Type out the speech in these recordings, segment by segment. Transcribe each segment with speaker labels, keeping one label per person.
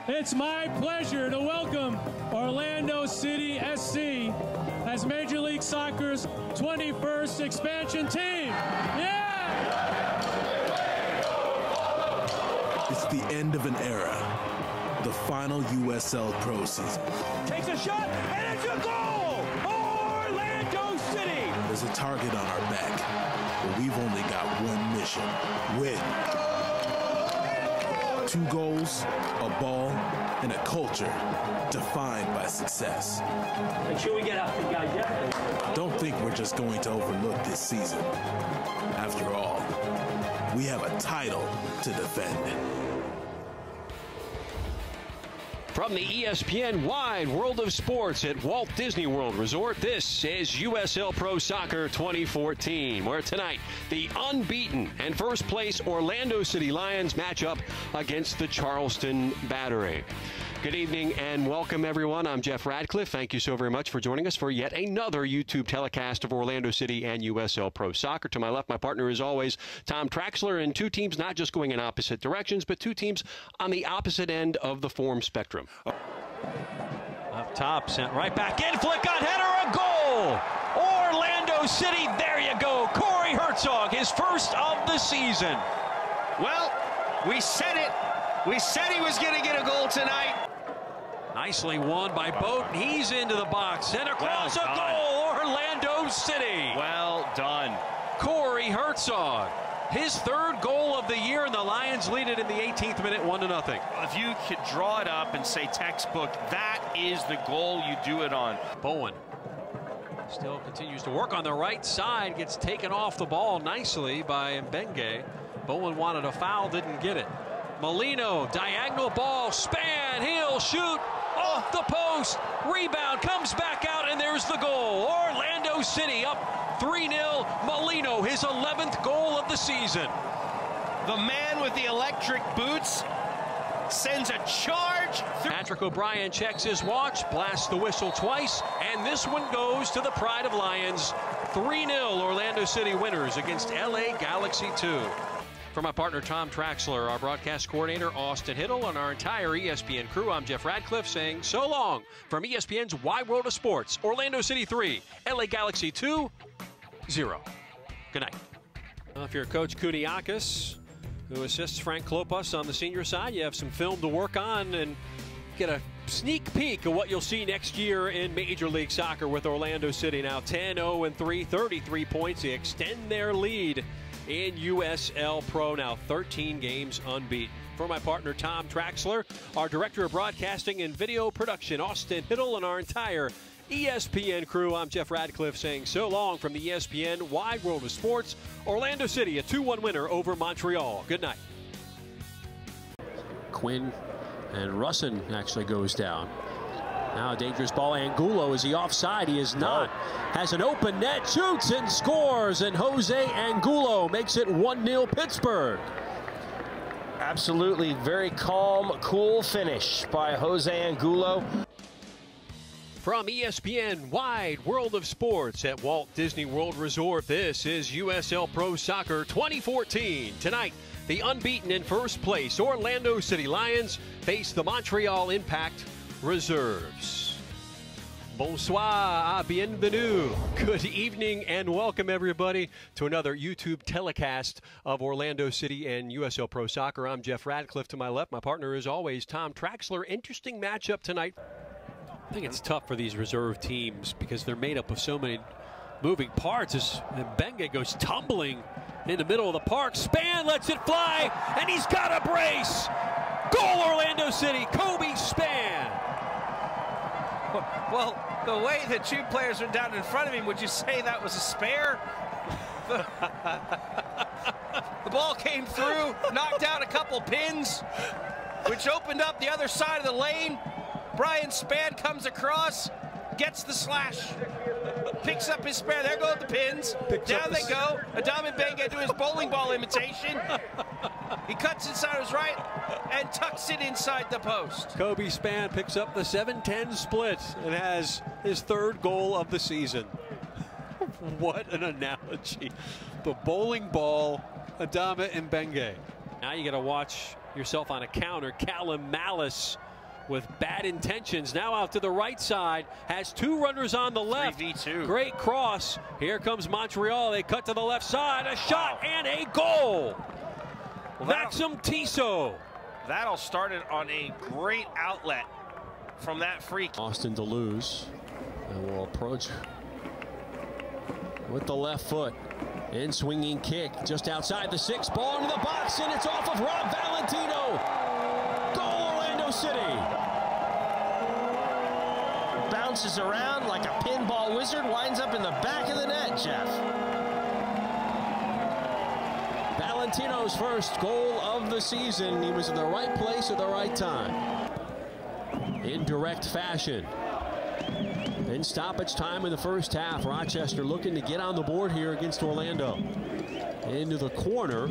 Speaker 1: It's my pleasure to welcome Orlando City S.C. as Major League Soccer's 21st expansion team. Yeah!
Speaker 2: It's the end of an era. The final USL Pro season.
Speaker 3: Takes a shot, and it's a goal! Orlando City!
Speaker 2: There's a target on our back, but we've only got one mission: win. 2 goals, a ball, and a culture defined by success.
Speaker 3: Make sure we get out there, guys. Yeah.
Speaker 2: Don't think we're just going to overlook this season. After all, we have a title to defend.
Speaker 4: From the ESPN Wide World of Sports at Walt Disney World Resort, this is USL Pro Soccer 2014, where tonight the unbeaten and first place Orlando City Lions match up against the Charleston Battery. Good evening and welcome, everyone. I'm Jeff Radcliffe. Thank you so very much for joining us for yet another YouTube telecast of Orlando City and USL Pro Soccer. To my left, my partner is always Tom Traxler, and 2 teams not just going in opposite directions, but 2 teams on the opposite end of the form spectrum.
Speaker 5: Up top, sent right back in, flick on header, a goal! Orlando City, there you go. Corey Herzog, his first of the season.
Speaker 6: Well, we said it. We said he was going to get a goal tonight.
Speaker 5: Nicely won by Boat. He's into the box. And across a goal, Orlando City.
Speaker 6: Well done.
Speaker 5: Corey Herzog. His 3rd goal of the year, and the Lions lead it in the 18th minute, 1-0.
Speaker 6: If you could draw it up and say textbook, that is the goal you do it on.
Speaker 5: Bowen still continues to work on the right side. Gets taken off the ball nicely by Mbenge. Bowen wanted a foul, didn't get it. Molino, diagonal ball, span, he'll shoot, off the post, rebound, comes back out, and there's the goal. Orlando City up 3-0. Molino, his 11th goal of the season.
Speaker 6: The man with the electric boots sends a charge through.
Speaker 5: Patrick O'Brien checks his watch, blasts the whistle twice, and this one goes to the Pride of Lions. 3-0 Orlando City winners against LA Galaxy 2. For my partner Tom Traxler, our broadcast coordinator Austin Hittel, and our entire ESPN crew, I'm Jeff Radcliffe saying so long from ESPN's Wide World of Sports. Orlando City 3, LA Galaxy 2, 0. Good night. Well, if you're Coach Kuniakis, who assists Frank Klopas on the senior side, you have some film to work on and get a sneak peek of what you'll see next year in Major League Soccer with Orlando City. Now 10-0-3, 33 points. They extend their lead in USL Pro, now 13 games unbeaten. For my partner Tom Traxler, our director of broadcasting and video production Austin Hittel, and our entire ESPN crew, I'm Jeff Radcliffe saying so long from the ESPN Wide World of Sports. Orlando City, a 2-1 winner over Montreal. Good night. Quinn and Russin actually goes down. Now a dangerous ball. Angulo, is he offside? He is not. Has an open net, shoots and scores, and Jose Angulo makes it 1-0 Pittsburgh.
Speaker 7: Absolutely, very calm, cool finish by Jose Angulo.
Speaker 5: From ESPN Wide World of Sports at Walt Disney World Resort, this is USL Pro Soccer 2014. Tonight, the unbeaten in first place Orlando City Lions face the Montreal Impact Reserves. Bonsoir, bienvenue. Good evening and welcome everybody to another YouTube telecast of Orlando City and USL Pro Soccer. I'm Jeff Radcliffe. To my left, my partner is always Tom Traxler. Interesting matchup tonight. I think it's tough for these reserve teams because they're made up of so many moving parts as Mbenge goes tumbling in the middle of the park. Span lets it fly, and he's got a brace. Goal Orlando City, Kobe Span.
Speaker 6: Well, the way the 2 players are down in front of him, would you say that was a spare? The ball came through, knocked out a couple pins, which opened up the other side of the lane. Brian Span comes across, gets the slash, picks up his spare. There go the pins. Down they go. Adam Mbenge do his bowling ball imitation. He cuts inside his right and tucks it inside the post.
Speaker 5: Kobe Span picks up the 7-10 split and has his 3rd goal of the season. What an analogy. The bowling ball, Adama Mbenge. Now you got to watch yourself on a counter. Callum Malice with bad intentions. Now out to the right side, has 2 runners on the left.
Speaker 6: 3v2.
Speaker 5: Great cross. Here comes Montreal. They cut to the left side. A shot and a goal.
Speaker 6: Well,
Speaker 5: Maxim Tissot.
Speaker 6: That'll start it on a great outlet from that free kick.
Speaker 7: Austin to lose. And will approach with the left foot. In swinging kick just outside the 6. Ball into the box, and it's off of Rob Valentino. Goal, Orlando City. Bounces around like a pinball wizard, winds up in the back of the net, Jeff. Valentino's first goal of the season. He was in the right place at the right time. In direct fashion. In stoppage time in the first half, Rochester looking to get on the board here against Orlando. Into the corner.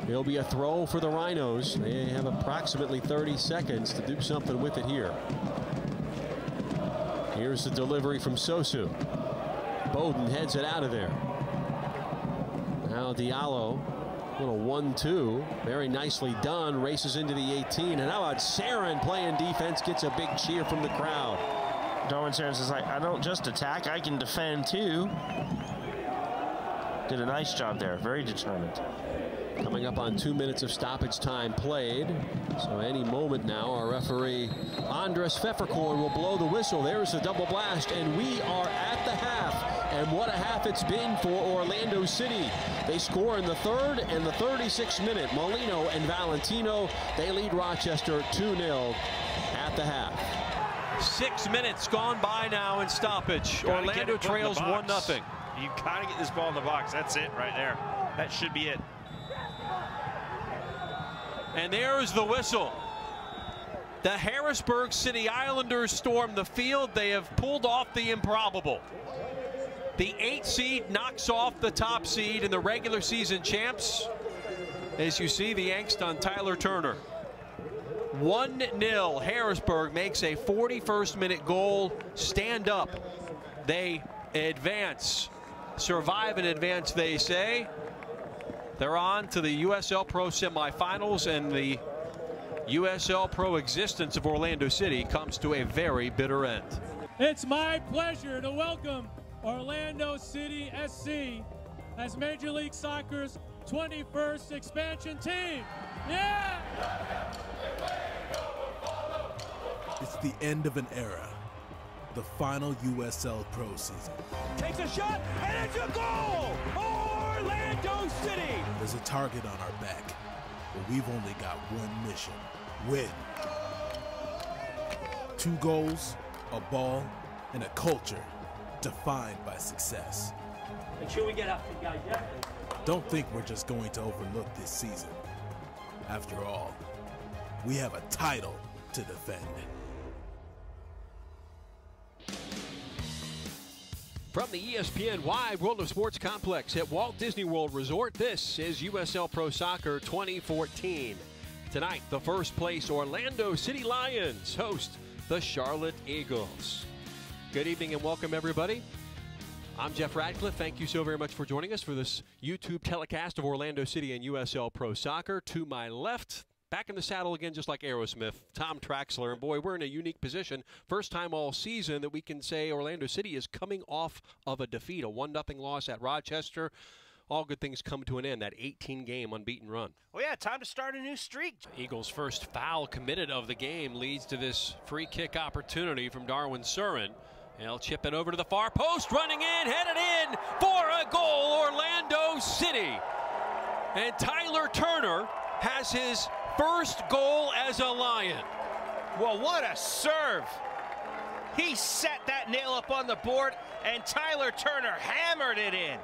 Speaker 7: It'll be a throw for the Rhinos. They have approximately 30 seconds to do something with it here. Here's the delivery from Sosu. Bowden heads it out of there. Now Diallo, little 1-2, very nicely done, races into the 18. And how about Sarin playing defense, gets a big cheer from the crowd. Darwin Saris is like, I don't just attack, I can defend too. Did a nice job there, very determined. Coming up on 2 minutes of stoppage time played. So any moment now, our referee Andres Pfefferkorn will blow the whistle. There's the double blast, and we are at the half. And what a half it's been for Orlando City. They score in the 3rd and the 36th minute. Molino and Valentino, they lead Rochester 2-0 at the half.
Speaker 5: 6 minutes gone by now in stoppage. Orlando trails 1-0.
Speaker 6: You gotta get this ball in the box. That's it right there. That should be it.
Speaker 5: And there's the whistle. The Harrisburg City Islanders storm the field. They have pulled off the improbable. The 8th seed knocks off the top seed in the regular season champs. As you see, the angst on Tyler Turner. 1-0. Harrisburg makes a 41st minute goal. Stand up. They advance. Survive and advance, they say. They're on to the USL Pro semifinals, and the USL Pro existence of Orlando City comes to a very bitter end.
Speaker 1: It's my pleasure to welcome Orlando City S.C. as Major League Soccer's 21st expansion team. Yeah!
Speaker 2: It's the end of an era. The final USL Pro season.
Speaker 3: Takes a shot, and it's a goal! Orlando City!
Speaker 2: There's a target on our back, but we've only got one mission: win. 2 goals, a ball, and a culture defined by success.
Speaker 1: Until we get up, guys. Yeah.
Speaker 2: Don't think we're just going to overlook this season. After all, we have a title to defend.
Speaker 5: From the ESPN Wide World of Sports Complex at Walt Disney World Resort, this is USL Pro Soccer 2014. Tonight, the first place Orlando City Lions host the Charlotte Eagles. Good evening and welcome, everybody. I'm Jeff Radcliffe. Thank you so very much for joining us for this YouTube telecast of Orlando City and USL Pro Soccer. To my left, back in the saddle again, just like Aerosmith, Tom Traxler. And boy, we're in a unique position. First time all season that we can say Orlando City is coming off of a defeat, a 1-0 loss at Rochester. All good things come to an end, that 18-game unbeaten run.
Speaker 6: Well, yeah, time to start a new streak.
Speaker 5: Eagles' first foul committed of the game leads to this free kick opportunity from Darwin Surin. They'll chip it over to the far post, running in, headed in for a goal, Orlando City. And Tyler Turner has his first goal as a Lion.
Speaker 6: Well, what a serve. He set that nail up on the board, and Tyler Turner hammered it in.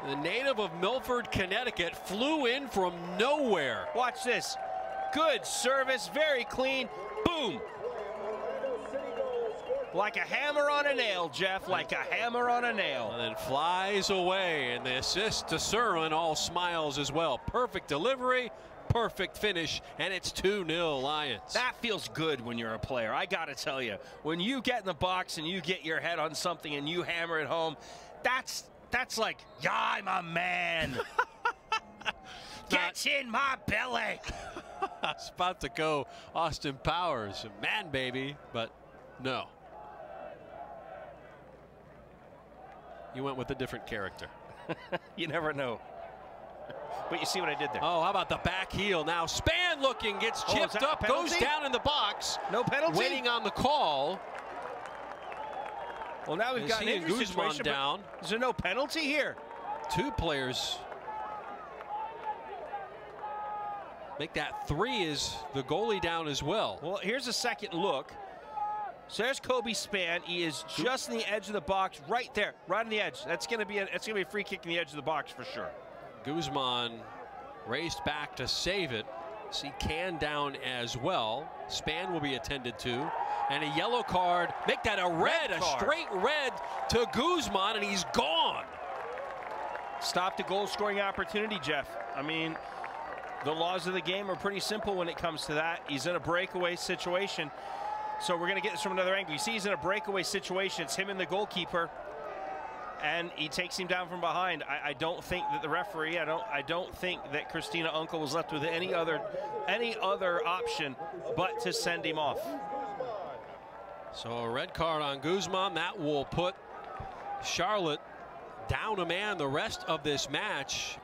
Speaker 5: The native of Milford, Connecticut, flew in from nowhere.
Speaker 6: Watch this. Good service, very clean. Boom. Like a hammer on a nail, Jeff, like a hammer on a nail.
Speaker 5: And then flies away, and the assist to Surin, all smiles as well. Perfect delivery, perfect finish, and it's 2-0 Lions.
Speaker 6: That feels good when you're a player, I gotta tell you. When you get in the box and you get your head on something and you hammer it home, that's like, yeah, I'm a man. Gets in my belly.
Speaker 5: I was about to go Austin Powers, man baby, but no. You went with a different character.
Speaker 6: You never know. But you see what I did there.
Speaker 5: Oh, how about the back heel? Now Spann looking, gets chipped up, goes down in the box.
Speaker 6: No penalty?
Speaker 5: Waiting on the call.
Speaker 6: Well, now we've got an injury situation
Speaker 5: down.
Speaker 6: Is there no penalty here?
Speaker 5: Two players. Make that 3 is the goalie down as well.
Speaker 6: Well, here's a second look. So there's Kobe Spann. He is just in the edge of the box, right there, right on the edge. That's going to be a free kick in the edge of the box for sure.
Speaker 5: Guzman raced back to save it. See Can down as well. Spann will be attended to. And a yellow card. Make that a red a straight red to Guzman, and he's gone.
Speaker 6: Stopped a goal-scoring opportunity, Jeff. I mean, the laws of the game are pretty simple when it comes to that. He's in a breakaway situation. So we're going to get this from another angle. You see he's in a breakaway situation. It's him and the goalkeeper. And he takes him down from behind. I don't think that the referee, I don't think that Christina Unkel was left with any other option but to send him off.
Speaker 5: So a red card on Guzman. That will put Charlotte down a man the rest of this match.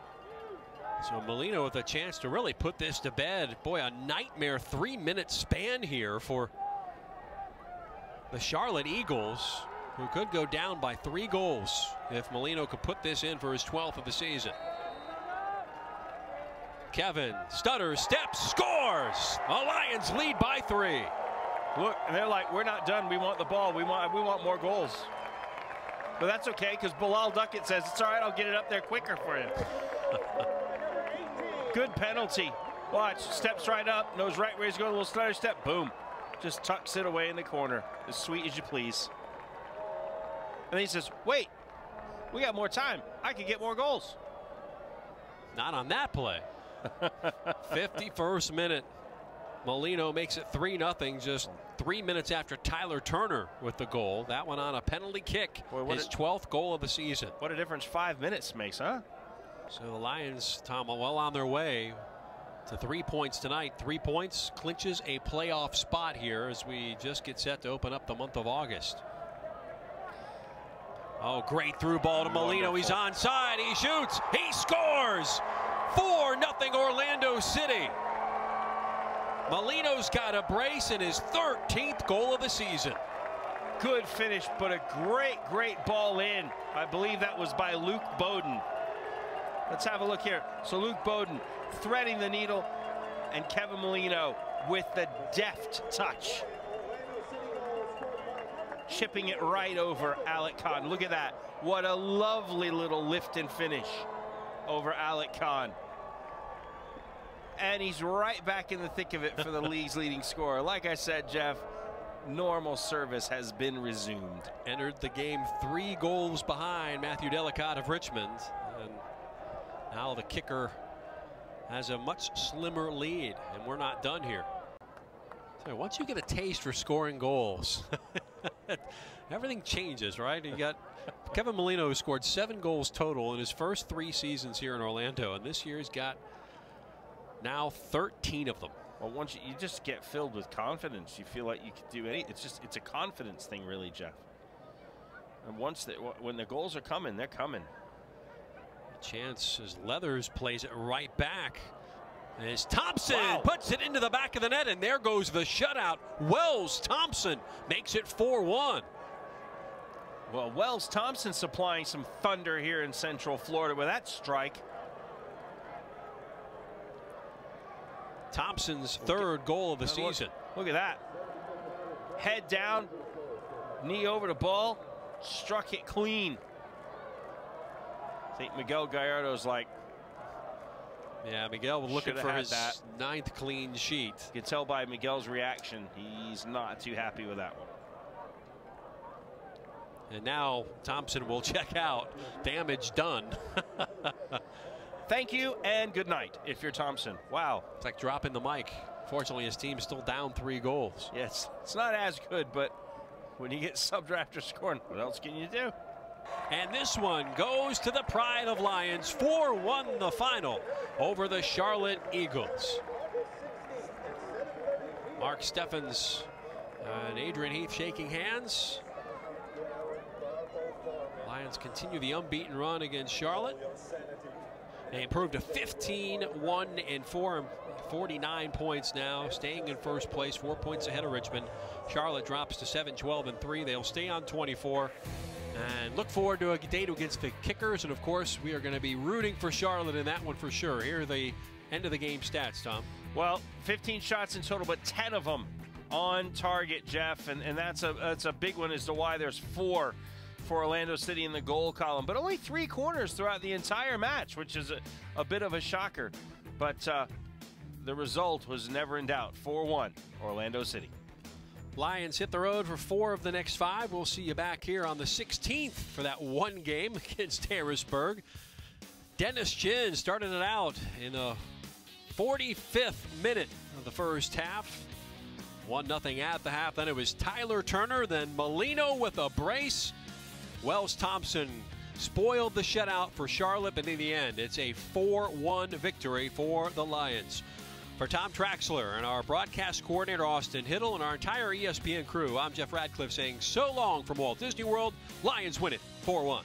Speaker 5: So Molino with a chance to really put this to bed. Boy, a nightmare 3-minute span here for the Charlotte Eagles, who could go down by 3 goals if Molino could put this in for his 12th of the season. Kevin stutters, steps, scores. The Lions lead by 3.
Speaker 6: Look, and they're like, we're not done. We want the ball. We want more goals. But that's okay, because Bilal Duckett says, it's all right, I'll get it up there quicker for you. Good penalty. Watch, steps right up, knows right where he's going, a little stutter step, boom. Just tucks it away in the corner, as sweet as you please. And then he says, wait, we got more time. I could get more goals.
Speaker 5: Not on that play. 51st minute. Molino makes it 3-0 just 3 minutes after Tyler Turner with the goal. That one on a penalty kick. Boy, his 12th goal of the season.
Speaker 6: What a difference 5 minutes makes, huh?
Speaker 5: So the Lions, Tom, are well on their way to 3 points tonight. 3 points clinches a playoff spot here as we just get set to open up the month of August. Oh, great through ball to Molino. He's onside. He shoots. He scores. 4-0 Orlando City. Molino's got a brace in his 13th goal of the season.
Speaker 6: Good finish, but a great ball in. I believe that was by Luke Bowden. Let's have a look here. So Luke Bowden threading the needle, and Kevin Molino with the deft touch, chipping it right over Alec Khan. Look at that. What a lovely little lift and finish over Alec Khan. And he's right back in the thick of it for the league's leading scorer. Like I said, Jeff, normal service has been resumed.
Speaker 5: Entered the game 3 goals behind Matthew Delicott of Richmond. And now the kicker has a much slimmer lead, and we're not done here. So once you get a taste for scoring goals, everything changes, right? You got Kevin Molino, who scored 7 goals total in his first 3 seasons here in Orlando, and this year he's got now 13 of them.
Speaker 6: Well, once you just get filled with confidence, you feel like you could do anything. It's a confidence thing, really, Jeff. And when the goals are coming, they're coming.
Speaker 5: A chance as Leathers plays it right back. As Thompson puts it into the back of the net, and there goes the shutout. Wells Thompson makes it 4-1.
Speaker 6: Well, Wells Thompson supplying some thunder here in Central Florida with that strike.
Speaker 5: Thompson's 3rd goal of the season.
Speaker 6: Look at that. Head down, knee over the ball, struck it clean. I think Miguel Gallardo's like,
Speaker 5: yeah, Miguel was looking for his 9th clean sheet.
Speaker 6: You can tell by Miguel's reaction, he's not too happy with that one.
Speaker 5: And now Thompson will check out. Damage done.
Speaker 6: Thank you and good night if you're Thompson. Wow.
Speaker 5: It's like dropping the mic. Fortunately, his team's still down 3 goals.
Speaker 6: Yes, it's not as good, but when you get subbed after scoring, what else can you do?
Speaker 5: And this one goes to the Pride of Lions. 4-1 the final over the Charlotte Eagles. Mark Steffens and Adrian Heath shaking hands. Lions continue the unbeaten run against Charlotte. They improved to 15-1-4, 49 points now, staying in first place, 4 points ahead of Richmond. Charlotte drops to 7-12-3. They'll stay on 24. And look forward to a date against the Kickers. And of course, we are going to be rooting for Charlotte in that one for sure. Here are the end of the game stats, Tom.
Speaker 6: Well, 15 shots in total, but 10 of them on target, Jeff. And that's a big one as to why there's 4 for Orlando City in the goal column, but only 3 corners throughout the entire match, which is a bit of a shocker. But the result was never in doubt. 4-1, Orlando City.
Speaker 5: Lions hit the road for 4 of the next 5. We'll see you back here on the 16th for that one game against Harrisburg. Dennis Chin started it out in the 45th minute of the first half. 1-0 at the half. Then it was Tyler Turner, then Molino with a brace. Wells Thompson spoiled the shutout for Charlotte, but in the end, it's a 4-1 victory for the Lions. For Tom Traxler and our broadcast coordinator, Austin Hittel, and our entire ESPN crew, I'm Jeff Radcliffe saying so long from Walt Disney World. Lions win it 4-1.